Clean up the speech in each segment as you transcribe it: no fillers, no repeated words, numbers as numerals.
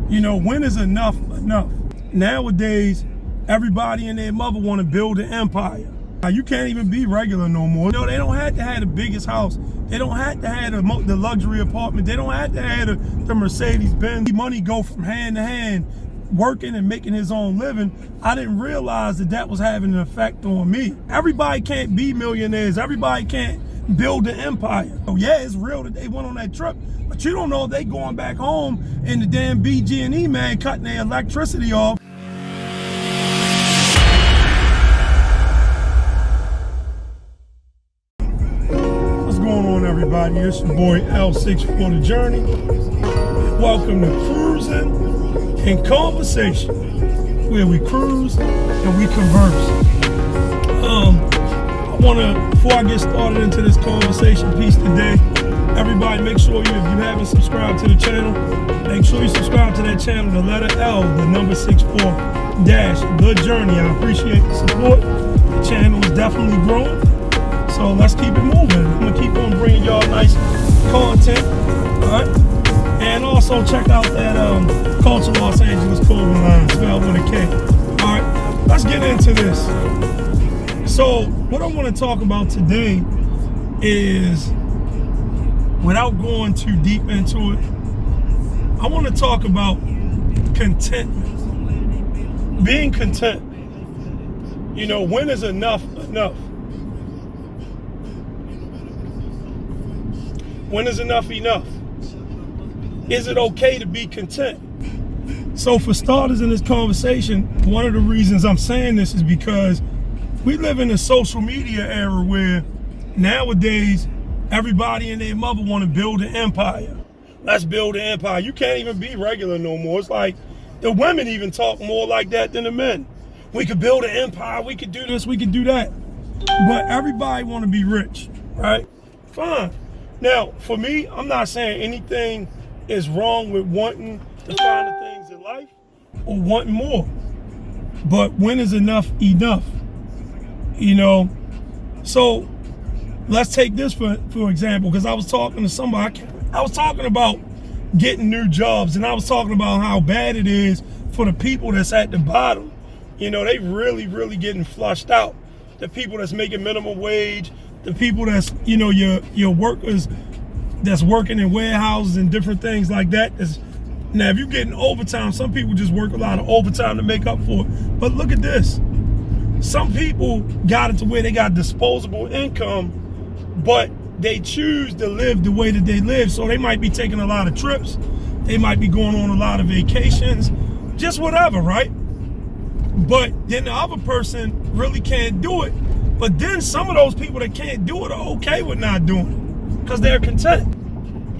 You know, when is enough enough? Nowadays, everybody and their mother want to build an empire. You can't even be regular no more. You know, they don't have to have the biggest house. They don't have to have the luxury apartment. They don't have to have the Mercedes-Benz. Money go from hand to hand, working and making his own living. I didn't realize that was having an effect on me. Everybody can't be millionaires. Everybody can't build an empire. So yeah, it's real that they went on that trip, but you don't know if they going back home and the damn BG&E man cutting their electricity off. What's going on, everybody? It's your boy L6 for the Journey. Welcome to Cruising and Conversation, where we cruise and we converse. Before I get started into this conversation piece today, everybody make sure if you haven't subscribed to the channel, make sure you subscribe to that channel, the letter L, the number 64 dash The Journey. I appreciate the support. The channel is definitely growing, so let's keep it moving. I'm gonna keep on bringing y'all nice content, all right? And also check out that Culture Los Angeles clothing line, spelled with a K. All right, let's get into this. So what I want to talk about today is, without going too deep into it, I want to talk about contentment. Being content. You know, when is enough enough? When is enough enough? Is it okay to be content? So for starters in this conversation, one of the reasons I'm saying this is because we live in a social media era where nowadays everybody and their mother want to build an empire. Let's build an empire. You can't even be regular no more. It's like the women even talk more like that than the men. We could build an empire. We could do this. We could do that. But everybody want to be rich, right? Fine. Now, for me, I'm not saying anything is wrong with wanting to find the things in life or wanting more. But when is enough enough? You know, so let's take this for example, because I was talking to somebody, I was talking about getting new jobs, and I was talking about how bad it is for the people that's at the bottom. You know, they really getting flushed out. The people that's making minimum wage, the people that's, you know, your workers that's working in warehouses and different things like that. Now, if you're getting overtime, some people just work a lot of overtime to make up for it. But look at this. Some people got it to where they got disposable income, but they choose to live the way that they live. So they might be taking a lot of trips. They might be going on a lot of vacations, just whatever, right? But then the other person really can't do it. But then some of those people that can't do it are okay with not doing it because they're content.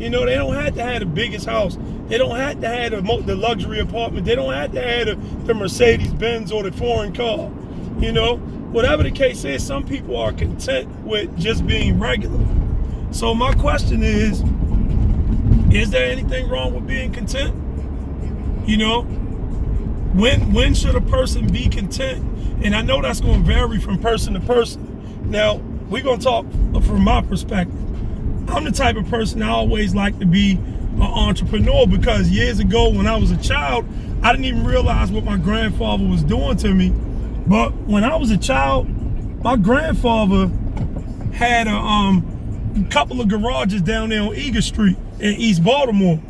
You know, they don't have to have the biggest house. They don't have to have the luxury apartment. They don't have to have the Mercedes-Benz or the foreign car. You know, whatever the case is, some people are content with just being regular. So my question is there anything wrong with being content? You know, when should a person be content? And I know that's going to vary from person to person. Now, we're going to talk from my perspective. I'm the type of person I always like to be an entrepreneur, because years ago when I was a child, I didn't even realize what my grandfather was doing to me. But when I was a child, my grandfather had a couple of garages down there on Eager Street in East Baltimore.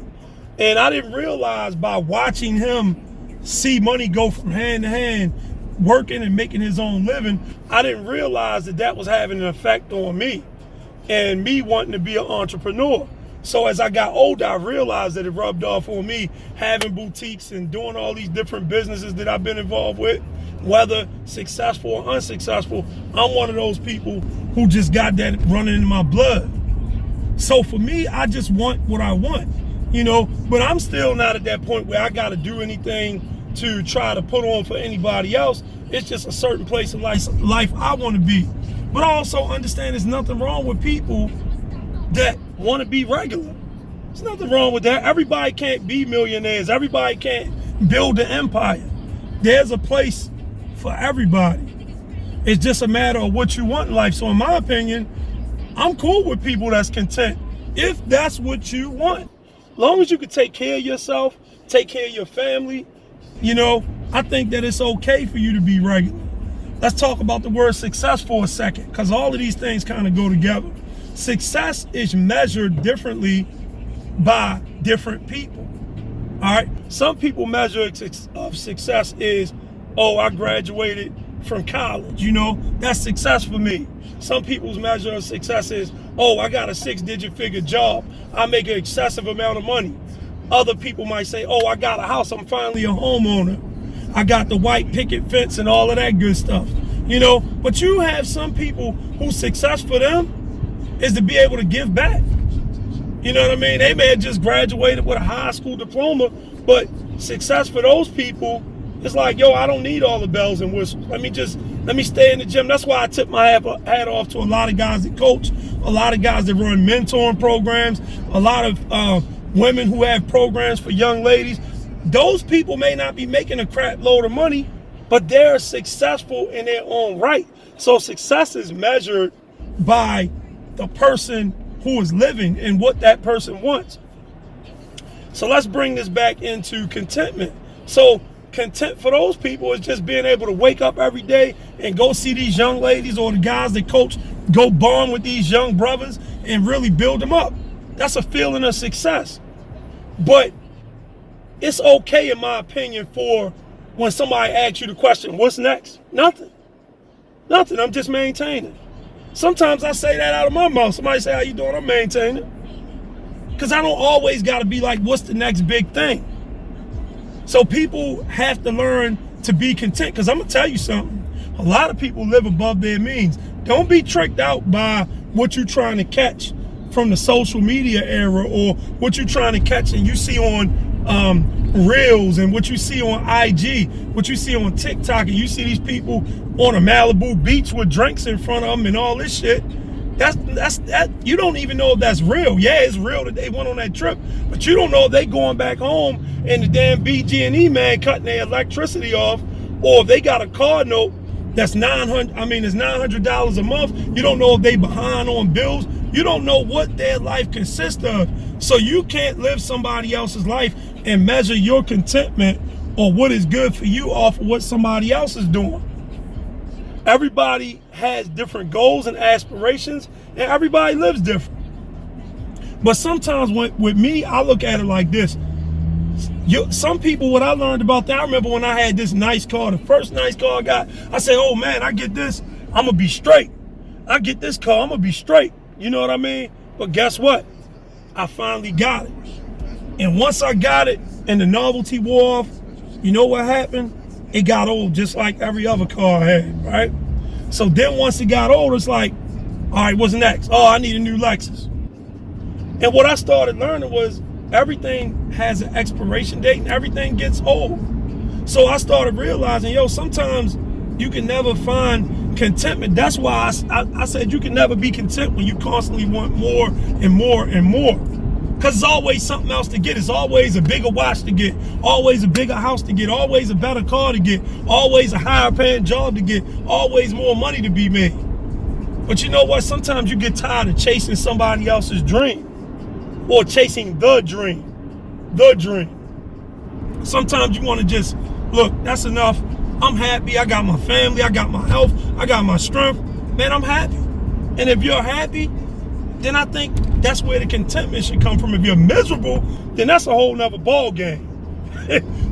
And I didn't realize, by watching him see money go from hand to hand, working and making his own living, I didn't realize that was having an effect on me and me wanting to be an entrepreneur. So as I got older, I realized that it rubbed off on me, having boutiques and doing all these different businesses that I've been involved with. Whether successful or unsuccessful, I'm one of those people who just got that running in my blood. So for me, I just want what I want, you know, but I'm still not at that point where I got to do anything to try to put on for anybody else. It's just a certain place in life I want to be. But I also understand there's nothing wrong with people that want to be regular. There's nothing wrong with that. Everybody can't be millionaires. Everybody can't build an empire. There's a place for everybody. It's just a matter of what you want in life. So in my opinion, I'm cool with people that's content if that's what you want. Long as you can take care of yourself take care of your family, you know, I think that it's okay for you to be regular. Let's talk about the word success for a second, because all of these things kind of go together. Success is measured differently by different people. All right. Some people measure of success is, oh, I graduated from college. You know, that's success for me. Some people's measure of success is, oh, I got a 6-digit figure job. I make an excessive amount of money. Other people might say, oh, I got a house. I'm finally a homeowner. I got the white picket fence and all of that good stuff. You know, but you have some people whose success for them is to be able to give back. You know what I mean? They may have just graduated with a high school diploma, but success for those people is like, yo, I don't need all the bells and whistles. Let me stay in the gym. That's why I tip my hat off to a lot of guys that coach, a lot of guys that run mentoring programs, a lot of women who have programs for young ladies. Those people may not be making a crap load of money, but they're successful in their own right. So success is measured by the person who is living and what that person wants. So let's bring this back into contentment. So content for those people is just being able to wake up every day and go see these young ladies or the guys that coach, go bond with these young brothers and really build them up. That's a feeling of success. But it's okay, in my opinion, for when somebody asks you the question, what's next? Nothing. I'm just maintaining. Sometimes I say that out of my mouth. Somebody say, how you doing? I'm maintaining. Because I don't always got to be like, what's the next big thing? So people have to learn to be content. Because I'm going to tell you something. A lot of people live above their means. Don't be tricked out by what you're trying to catch from the social media era, or what you're trying to catch and you see on Reels, and what you see on IG, what you see on TikTok, and you see these people on a Malibu beach with drinks in front of them and all this shit. That you don't even know if that's real. Yeah, it's real that they went on that trip, but you don't know if they going back home and the damn BG&E man cutting their electricity off, or if they got a car note that's it's $900 a month. You don't know if they behind on bills. You don't know what their life consists of. So you can't live somebody else's life and measure your contentment or what is good for you off of what somebody else is doing. Everybody has different goals and aspirations, and everybody lives different. But sometimes with me, I look at it like this. Some people, what I learned about that, I remember when I had this nice car, the first nice car I got, I said, oh man, I get this, I'm gonna be straight. I get this car, I'm gonna be straight. You know what I mean? But guess what? I finally got it. And once I got it and the novelty wore off, you know what happened? It got old just like every other car I had, right? So then once it got old, it's like, all right, what's next? Oh, I need a new Lexus. And what I started learning was everything has an expiration date and everything gets old. So I started realizing, yo, sometimes you can never find contentment. That's why I said you can never be content when you constantly want more and more and more. Because there's always something else to get. It's always a bigger watch to get, always a bigger house to get, always a better car to get, always a higher paying job to get, always more money to be made. But you know what? Sometimes you get tired of chasing somebody else's dream, or chasing the dream. Sometimes you want to just, look, that's enough. I'm happy. I got my family. I got my health. I got my strength. Man, I'm happy. And if you're happy, then I think that's where the contentment should come from. If you're miserable, then that's a whole nother ball game.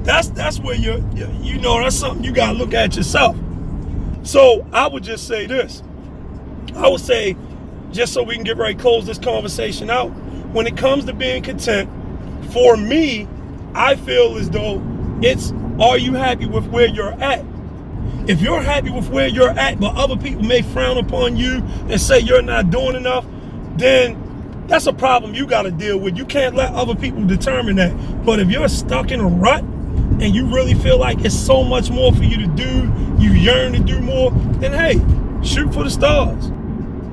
that's where you know, that's something you got to look at yourself. So I would just say this. I would say, just so we can get ready to close this conversation out, when it comes to being content, for me, I feel as though it's, are you happy with where you're at? If you're happy with where you're at, but other people may frown upon you and say you're not doing enough, then that's a problem you got to deal with. You can't let other people determine that. But if you're stuck in a rut and you really feel like it's so much more for you to do, you yearn to do more, then hey, shoot for the stars.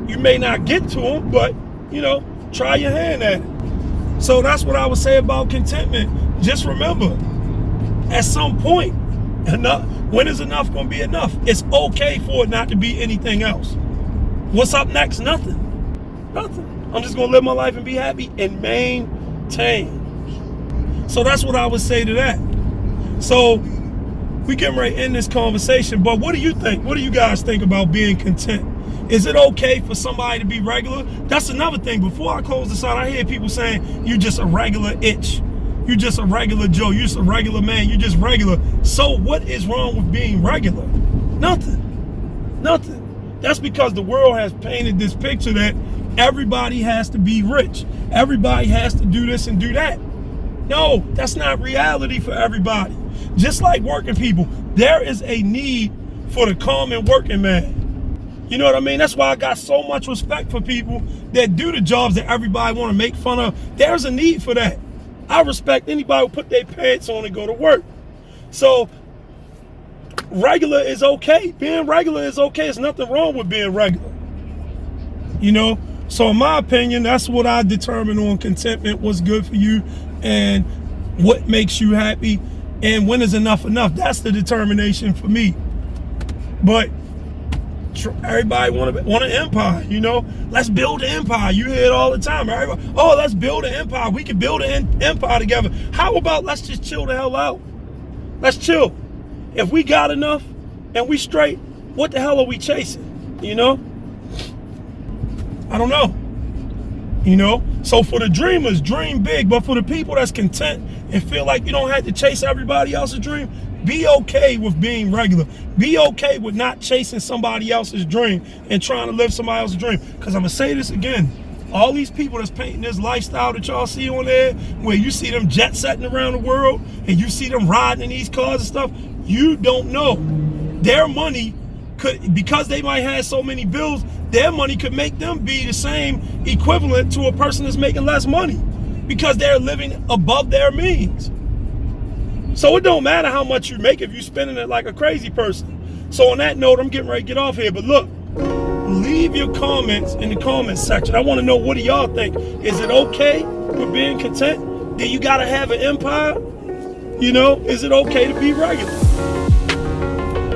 You may not get to them, but you know, try your hand at it. So that's what I would say about contentment. Just remember, at some point, enough. When is enough going to be enough? It's okay for it not to be anything else. What's up next? Nothing. I'm just going to live my life and be happy and maintain. So that's what I would say to that. So we getting right in this conversation, but what do you think? What do you guys think about being content? Is it okay for somebody to be regular? That's another thing. Before I close this out, I hear people saying, you're just a regular itch. You're just a regular Joe. You're just a regular man. You're just regular. So what is wrong with being regular? Nothing. Nothing. That's because the world has painted this picture that everybody has to be rich. Everybody has to do this and do that. No, that's not reality for everybody. Just like working people, there is a need for the common working man. You know what I mean? That's why I got so much respect for people that do the jobs that everybody want to make fun of. There's a need for that. I respect anybody who put their pants on and go to work. So regular is okay. Being regular is okay. There's nothing wrong with being regular. You know? So in my opinion, that's what I determine on contentment, what's good for you and what makes you happy and when is enough enough. That's the determination for me. But everybody want an empire, you know? Let's build an empire. You hear it all the time. Everybody, oh, let's build an empire. We can build an empire together. How about let's just chill the hell out? Let's chill. If we got enough and we straight, what the hell are we chasing? You know? I don't know. You know? So for the dreamers, dream big. But for the people that's content and feel like you don't have to chase everybody else's dream, be okay with being regular. Be okay with not chasing somebody else's dream and trying to live somebody else's dream. Because I'm going to say this again. All these people that's painting this lifestyle that y'all see on there, where you see them jet setting around the world and you see them riding in these cars and stuff, you don't know. Their money could, because they might have so many bills, their money could make them be the same equivalent to a person that's making less money because they're living above their means. So it don't matter how much you make if you're spending it like a crazy person. So on that note, I'm getting ready to get off here. But look, leave your comments in the comments section. I want to know, what do y'all think? Is it okay with being content? Do you got to have an empire? You know, is it okay to be regular?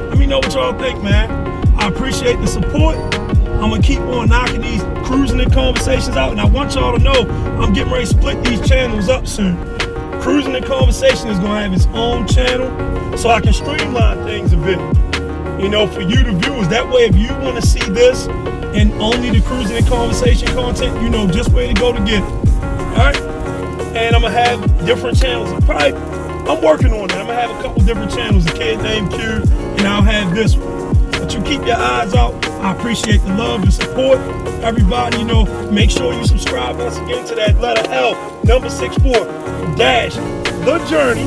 Let me know what y'all think, man. I appreciate the support. I'm going to keep on knocking these cruising and conversations out. And I want y'all to know I'm getting ready to split these channels up soon. Cruising and Conversation is going to have its own channel so I can streamline things a bit, you know, for you, the viewers. That way, if you want to see this and only the Cruising and Conversation content, you know just where to go to get it. All right? And I'm going to have different channels. I'm working on it. I'm going to have a couple different channels, a kid named Q, and I'll have this one. But you keep your eyes out. I appreciate the love, the support. Everybody, you know, make sure you subscribe once again to that letter L, number 64, dash, The Journey.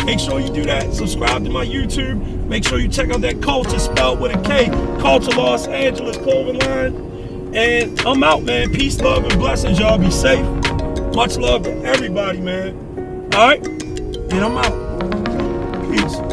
Make sure you do that. Subscribe to my YouTube. Make sure you check out that Culture spelled with a K, Culture Los Angeles clothing line. And I'm out, man. Peace, love, and blessings. Y'all be safe. Much love to everybody, man. All right? And I'm out. Peace.